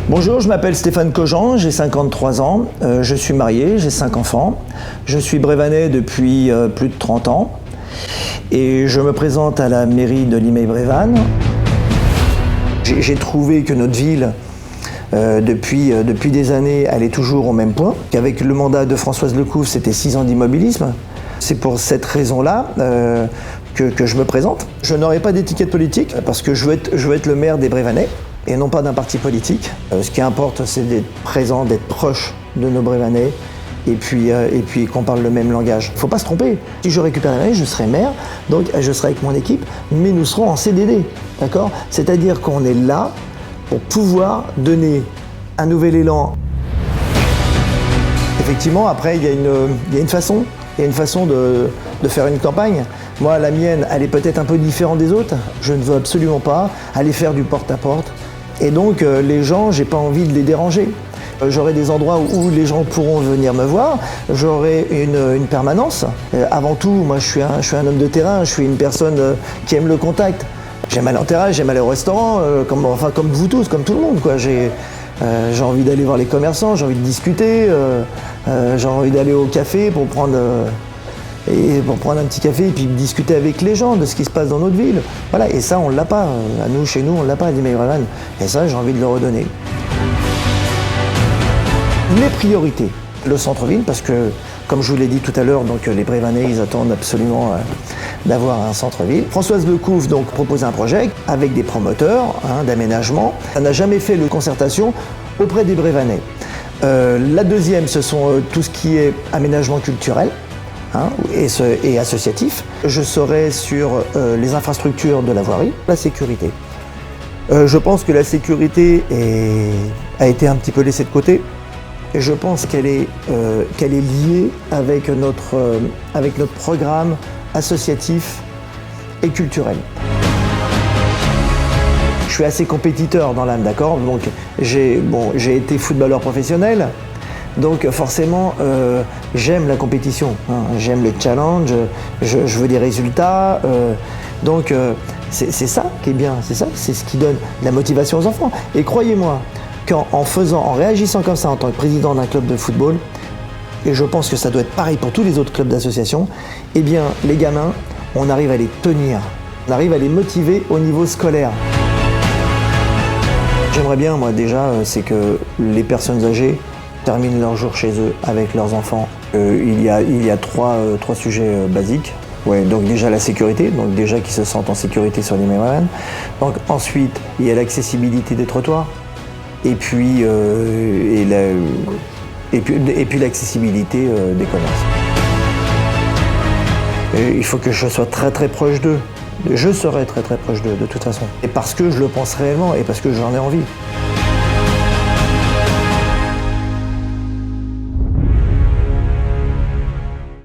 Bonjour, je m'appelle Stéphane Cogent, j'ai 53 ans, je suis marié, j'ai 5 enfants, je suis brévanais depuis plus de 30 ans et je me présente à la mairie de Limay-Brévannes. J'ai trouvé que notre ville, depuis des années, elle est toujours au même point, qu'avec le mandat de Françoise Lecouve, c'était 6 ans d'immobilisme. C'est pour cette raison-là que je me présente. Je n'aurai pas d'étiquette politique parce que je veux être le maire des Brévanais et non pas d'un parti politique. Ce qui importe, c'est d'être présent, d'être proche de nos Brévanais et puis qu'on parle le même langage. Il ne faut pas se tromper. Si je récupère la mairie, je serai maire, donc je serai avec mon équipe, mais nous serons en CDD, d'accord ? C'est-à-dire qu'on est là pour pouvoir donner un nouvel élan. Effectivement, après, il y a une façon de faire une campagne. Moi, la mienne, elle est peut-être un peu différente des autres. Je ne veux absolument pas aller faire du porte-à-porte. Et donc, les gens, j'ai pas envie de les déranger. J'aurai des endroits où les gens pourront venir me voir. J'aurai une permanence. Avant tout, moi, je suis un homme de terrain. Je suis une personne qui aime le contact. J'aime aller en terrasse, j'aime aller au restaurant, comme vous tous, comme tout le monde, quoi. J'ai envie d'aller voir les commerçants, j'ai envie de discuter, j'ai envie d'aller au café pour prendre un petit café et puis discuter avec les gens de ce qui se passe dans notre ville. Voilà, et ça, on ne l'a pas. Chez nous, on ne l'a pas à Limay-Brévannes. Et ça, j'ai envie de le redonner. Les priorités, le centre-ville, parce que, comme je vous l'ai dit tout à l'heure, donc les Brévanais, ils attendent absolument d'avoir un centre-ville. Françoise Lecouve donc propose un projet avec des promoteurs d'aménagement. Elle n'a jamais fait de concertation auprès des Brévanais. La deuxième, ce sont tout ce qui est aménagement culturel et associatif. Je serai sur les infrastructures de la voirie, la sécurité. Je pense que la sécurité a été un petit peu laissée de côté. Et je pense qu'elle est liée avec notre programme associatif et culturel. Je suis assez compétiteur dans l'âme, d'accord ? Donc j'ai été footballeur professionnel, donc forcément j'aime la compétition, j'aime le challenge, je veux des résultats, donc c'est ça qui est bien, c'est ce qui donne la motivation aux enfants. Et croyez-moi, en réagissant comme ça en tant que président d'un club de football, et je pense que ça doit être pareil pour tous les autres clubs d'association, eh bien les gamins, on arrive à les tenir, on arrive à les motiver au niveau scolaire. J'aimerais bien, moi déjà, c'est que les personnes âgées terminent leur jour chez eux avec leurs enfants. Il y a trois sujets basiques. Ouais, donc déjà la sécurité, donc déjà qu'ils se sentent en sécurité sur Limay-Brévannes. Donc ensuite, il y a l'accessibilité des trottoirs. Et puis l'accessibilité des commerces. Et il faut que je sois très très proche d'eux. Je serai très très proche d'eux de toute façon. Et parce que je le pense réellement et parce que j'en ai envie.